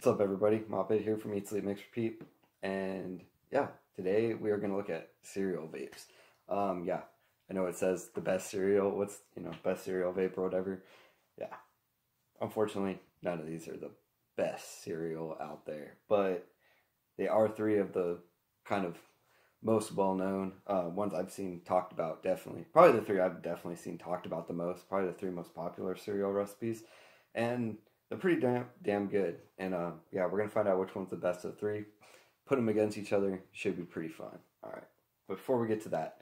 What's up, everybody? MopHead here from Eat Sleep Mix Repeat, and yeah, today we are going to look at cereal vapes. Yeah, I know it says the best cereal. What's best cereal vape or whatever. Yeah, unfortunately, none of these are the best cereal out there, but they are three of the kind of most well-known ones I've seen talked about. Definitely, probably the three I've definitely seen talked about the most. Probably the three most popular cereal recipes, and they're pretty damn good. And yeah, we're gonna find out which one's the best of the three. Put them against each other. Should be pretty fun. All right. Before we get to that,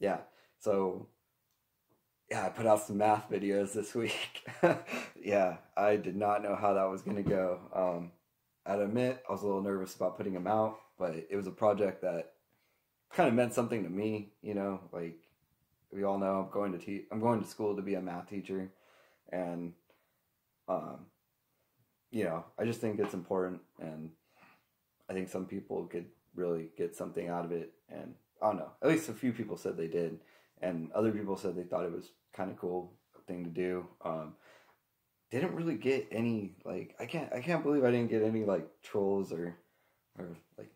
yeah. So yeah, I put out some math videos this week. Yeah, I did not know how that was gonna go. I'd admit I was a little nervous about putting them out, but it was a project that kind of meant something to me. Like we all know, I'm going to school to be a math teacher, and um, I just think it's important, and I think some people could really get something out of it. And I don't know, at least a few people said they did, and other people said they thought it was kind of cool thing to do. Didn't really get any I can't believe I didn't get any trolls or like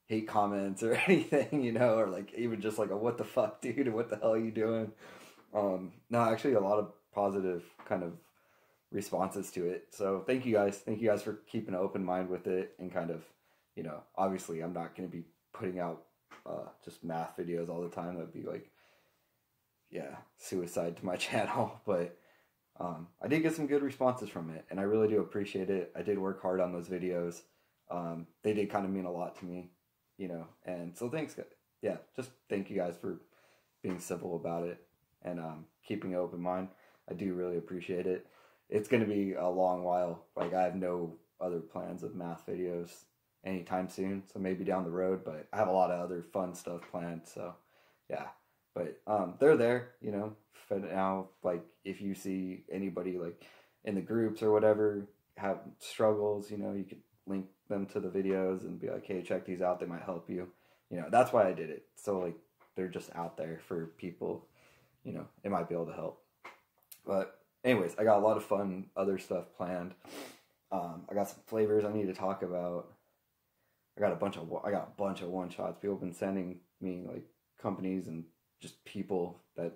hate comments or anything, or even just a what the fuck, dude, what the hell are you doing? No, actually a lot of positive kind of responses to it. So thank you guys for keeping an open mind with it, and kind of, obviously I'm not going to be putting out just math videos all the time. That'd be suicide to my channel. But I did get some good responses from it, and I really do appreciate it. I did work hard on those videos. They did kind of mean a lot to me, and so thanks. Yeah, just thank you guys for being civil about it, and keeping an open mind. I do really appreciate it. It's going to be a long while. I have no other plans of math videos anytime soon, so maybe down the road, but I have a lot of other fun stuff planned, so yeah. But they're there, for now. If you see anybody in the groups or whatever have struggles, you could link them to the videos and be like, hey, check these out, they might help you. That's why I did it. So they're just out there for people, it might be able to help. But anyways, I got a lot of fun other stuff planned. I got some flavors I need to talk about. I got a bunch of one shots. People have been sending me companies and just people that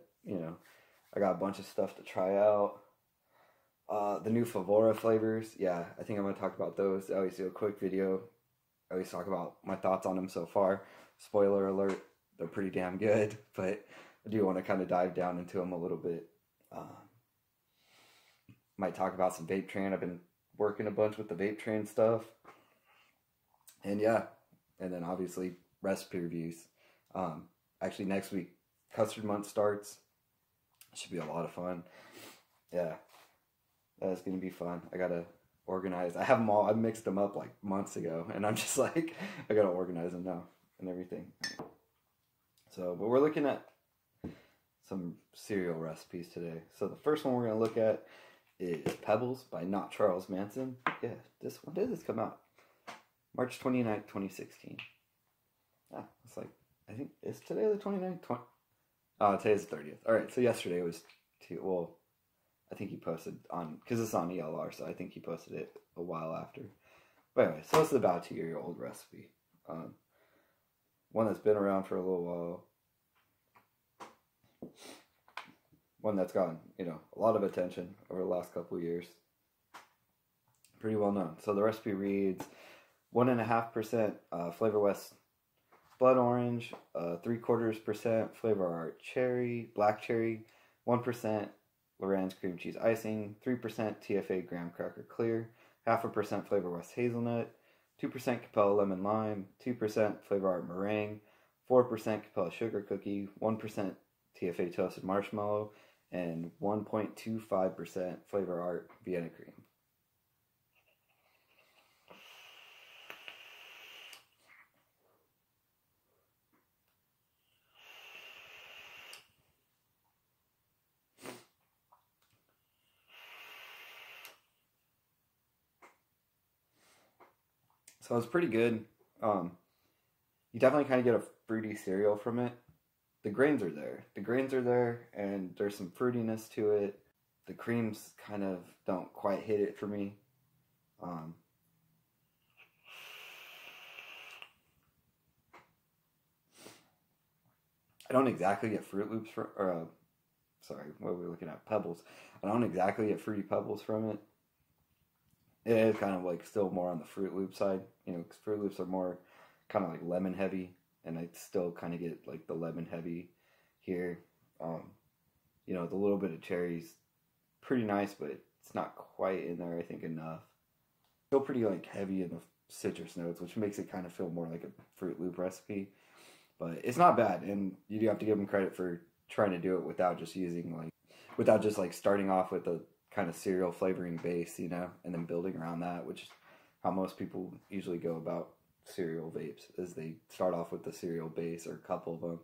I got a bunch of stuff to try out. The new Favora flavors, yeah, I think I'm gonna talk about those. I always do a quick video. I always talk about my thoughts on them so far. Spoiler alert, they're pretty damn good, but I do want to kind of dive down into them a little bit. Might talk about some vape train. I've been working a bunch with the vape train stuff. And yeah, and then obviously recipe reviews. Actually next week, custard month starts. Should be a lot of fun. Yeah, that's going to be fun. I got to organize. I have them all. I mixed them up months ago, and I'm just I got to organize them now and everything. So, but we're looking at some cereal recipes today. So the first one we're going to look at is Pebbles by Not Charles Manson. Yeah, when did this come out? March 29th, 2016. Ah, it's I think, is today the 29th? Today's the 30th. Alright, so yesterday was I think he posted on, because it's on ELR, so I think he posted it a while after. But anyway, so it's about a 2-year-old recipe. One that's been around for a little while. One that's gotten, a lot of attention over the last couple of years. Pretty well known. So the recipe reads 1.5% Flavor West Blood Orange, 0.75% Flavor Art Cherry, Black Cherry, 1% Lorenz Cream Cheese Icing, 3% TFA Graham Cracker Clear, 0.5% Flavor West Hazelnut, 2% Capella Lemon Lime, 2% Flavor Art Meringue, 4% Capella Sugar Cookie, 1% TFA Toasted Marshmallow, and 1.25% Flavor Art Vienna Cream. So it's pretty good. You definitely kind of get a fruity cereal from it. The grains are there. And there's some fruitiness to it. The creams kind of don't quite hit it for me. I don't exactly get Fruit Loops from, or sorry, what were we looking at? Pebbles. I don't exactly get Fruity Pebbles from it. It is kind of like still more on the Fruit Loop side, you know, because Fruit Loops are more kind of like lemon heavy, and I still kind of get like the lemon heavy here. You know, the little bit of cherries, pretty nice, but it's not quite in there, I think, enough. Still pretty like heavy in the citrus notes, which makes it kind of feel more like a Fruit Loop recipe. But it's not bad, and you do have to give them credit for trying to do it without just using like, without just like starting off with a kind of cereal flavoring base, you know, and then building around that, which is how most people usually go about cereal vapes, is they start off with the cereal base or a couple of them,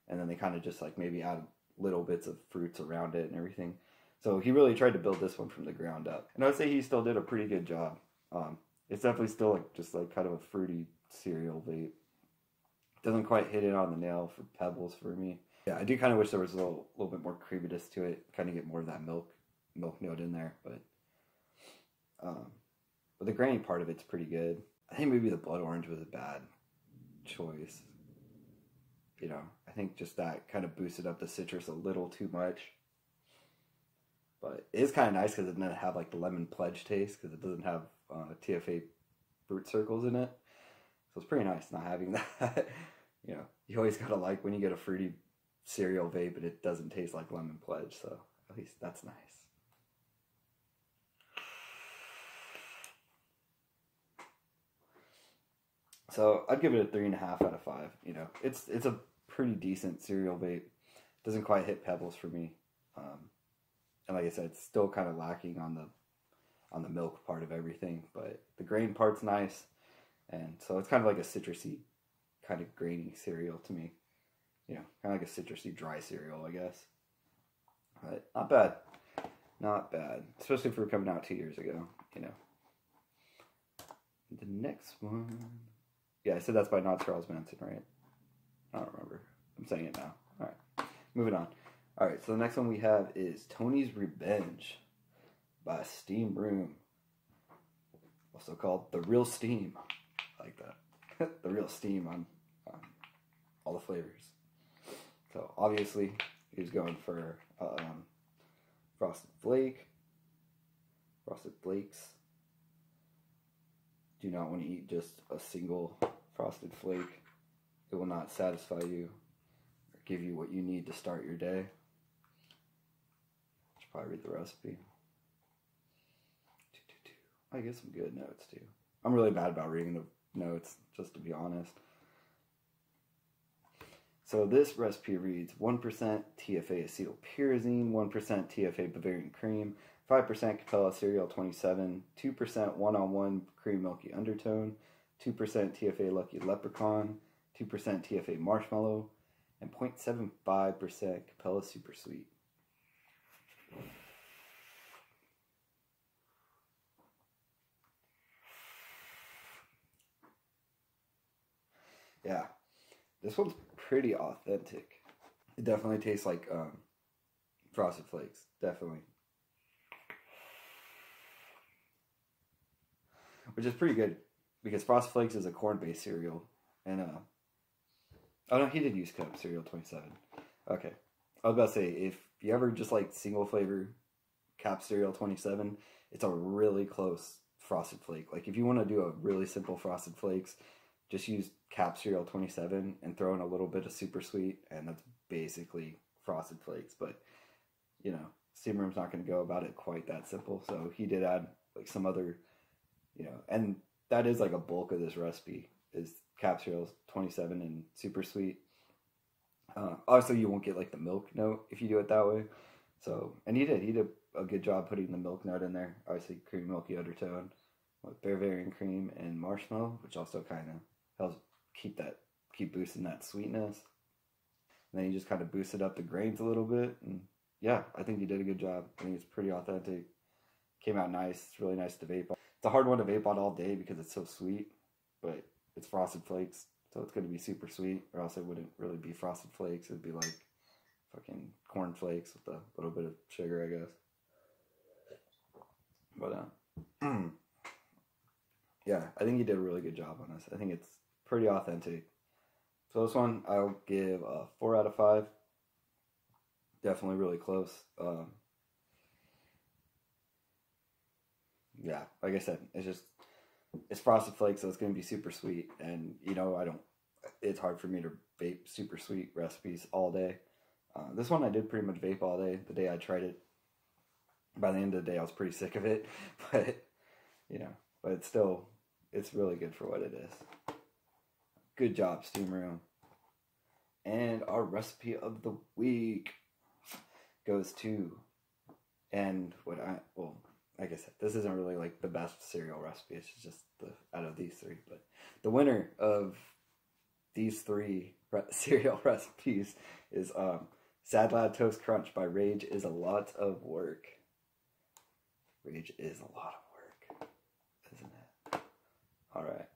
and then they kind of just like maybe add little bits of fruits around it and everything. So he really tried to build this one from the ground up, and I would say he still did a pretty good job. It's definitely still like just like kind of a fruity cereal vape. Doesn't quite hit it on the nail for Pebbles for me. Yeah, I do kind of wish there was a little bit more creaminess to it, kind of get more of that milk note in there, but the grainy part of it's pretty good. I think maybe the blood orange was a bad choice. You know, I think just that kind of boosted up the citrus a little too much. But it is kind of nice because it doesn't have like the lemon pledge taste, because it doesn't have TFA fruit circles in it. So it's pretty nice not having that. You know, you always gotta like when you get a fruity cereal vape and it doesn't taste like lemon pledge. So at least that's nice. So I'd give it a 3.5 out of 5. You know, it's a pretty decent cereal vape. Doesn't quite hit Pebbles for me. And like I said, it's still kind of lacking on the milk part of everything, but the grain part's nice, and so it's kind of like a citrusy, kind of grainy cereal to me. You know, kind of like a citrusy dry cereal, I guess. But not bad, not bad, especially for coming out 2 years ago. You know, the next one, yeah, I said that's by Not Charles Manson, right? I don't remember. I'm saying it now. All right, moving on. All right, so the next one we have is Tony's Revenge by Steam Room, also called The Real Steam. I like that. The Real Steam on all the flavors. So obviously he's going for Frosted Flake. Frosted Flakes. Do not want to eat just a single Frosted Flake. It will not satisfy you or give you what you need to start your day. Should probably read the recipe. I get some good notes too. I'm really bad about reading the notes, just to be honest. So this recipe reads 1% TFA acetylpyrazine, 1% TFA Bavarian cream, 5% Capella cereal 27, 2% one-on-one cream milky undertone, 2% TFA Lucky Leprechaun, 2% TFA marshmallow, and 0.75% Capella super sweet. Yeah, this one's pretty authentic. It definitely tastes like Frosted Flakes, definitely. Which is pretty good, because Frosted Flakes is a corn-based cereal, and oh no, he did use Cup cereal 27. Okay, I was about to say, if you ever just like single flavor Cap cereal 27, it's a really close Frosted Flake. Like if you want to do a really simple Frosted Flakes, just use Cap cereal 27 and throw in a little bit of super sweet, and that's basically Frosted Flakes. But you know, Steam Room's not going to go about it quite that simple, so he did add like some other, you know, and that is like a bulk of this recipe is Cap cereal 27 and super sweet. Obviously, you won't get like the milk note if you do it that way. So, and he did a good job putting the milk note in there. Obviously, cream milky undertone with Bavarian cream and marshmallow, which also kind of helps keep boosting that sweetness. And then you just kind of boosted up the grains a little bit, and yeah, I think you did a good job. I think it's pretty authentic. Came out nice. It's really nice to vape on. It's a hard one to vape on all day because it's so sweet, but it's Frosted Flakes, so it's going to be super sweet, or else it wouldn't really be Frosted Flakes. It would be like fucking corn flakes with a little bit of sugar, I guess. But yeah, I think you did a really good job on this. I think it's pretty authentic. So this one I'll give a 4 out of 5. Definitely really close. Yeah, like I said, it's Frosted Flakes, so it's gonna be super sweet. And you know, it's hard for me to vape super sweet recipes all day. This one I did pretty much vape all day. The day I tried it, by the end of the day I was pretty sick of it, but you know, but it's really good for what it is. Good job, Steam Room. And our recipe of the week goes to, like I said, this isn't really like the best cereal recipe. It's just out of these three. But the winner of these three cereal recipes is Sadlad Toast Crunch by Rage is a Lot of Work. Rage is a lot of work, isn't it? All right.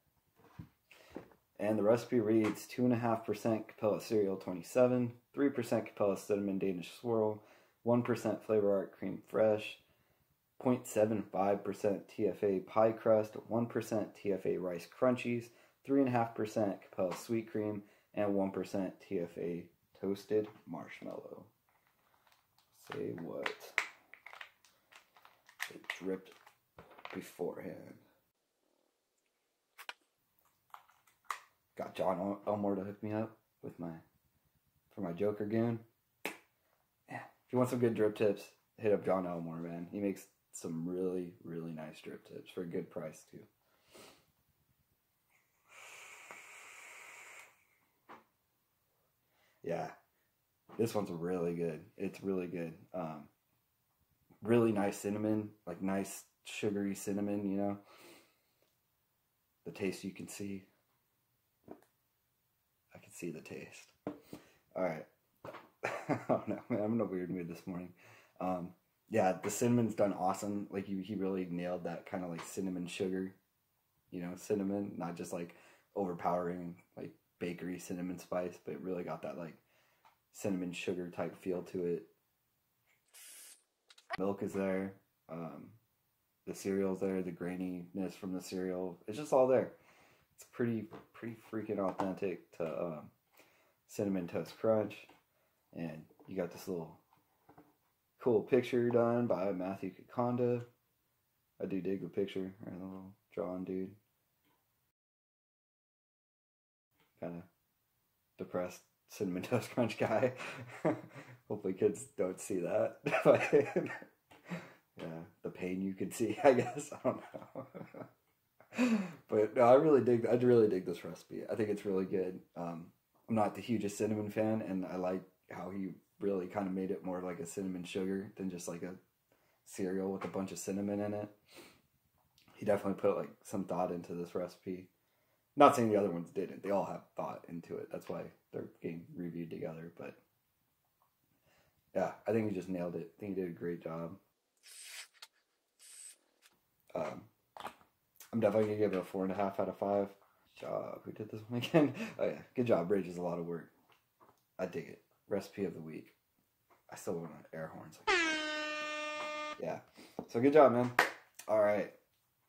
And the recipe reads 2.5% Capella Cereal 27, 3% Capella Cinnamon Danish Swirl, 1% Flavor Art Cream Fresh, 0.75% TFA Pie Crust, 1% TFA Rice Crunchies, 3.5% Capella Sweet Cream, and 1% TFA Toasted Marshmallow. Say what? It dripped beforehand. Got John Elmore to hook me up with for my Joker goon. Yeah, if you want some good drip tips, hit up John Elmore, man. He makes some really, really nice drip tips for a good price too. Yeah, this one's really good. It's really good. Really nice cinnamon, like nice sugary cinnamon, you know. The taste you can see. I can see the taste. All right. Oh no, man, I'm in a weird mood this morning. Yeah, the cinnamon's done awesome. Like he really nailed that kind of like cinnamon sugar, you know, cinnamon, not just like overpowering like bakery cinnamon spice, but it really got that like cinnamon sugar type feel to it. Milk is there. The cereal's there. The graininess from the cereal. It's just all there. It's pretty freaking authentic to Cinnamon Toast Crunch. And you got this little cool picture done by Matthew Kakonda. I do dig the picture. Right, a little drawn dude. Kind of depressed Cinnamon Toast Crunch guy. Hopefully kids don't see that. But yeah, the pain you could see, I guess. I don't know. But no, I really dig this recipe. I think it's really good. I'm not the hugest cinnamon fan, and I like how he really kind of made it more like a cinnamon sugar than just like a cereal with a bunch of cinnamon in it. He definitely put like some thought into this recipe. Not saying the other ones didn't. They all have thought into it. That's why they're getting reviewed together. But yeah, I think he just nailed it. I think he did a great job. I'm definitely going to give it a 4.5 out of 5. Good job. Who did this one again? Oh yeah, good job. Rage is a lot of work. I dig it. Recipe of the week. I still want air horns. Yeah. So good job, man. All right.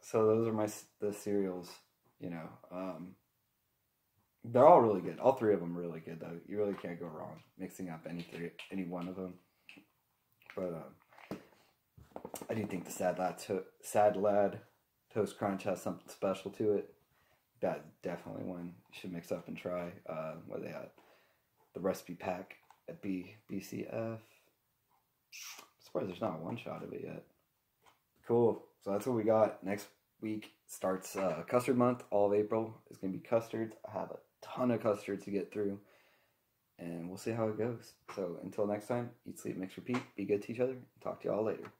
So those are the cereals. You know, they're all really good. All three of them are really good, though. You really can't go wrong mixing up any one of them. But I do think the Sadlad Toast Crunch has something special to it. That definitely one you should mix up and try. What they had, the recipe pack at BCF. I'm surprised there's not one shot of it yet. Cool. So that's what we got. Next week starts custard month. All of April is going to be custards. I have a ton of custards to get through, and we'll see how it goes. So until next time, eat, sleep, mix, repeat. Be good to each other. Talk to y'all later.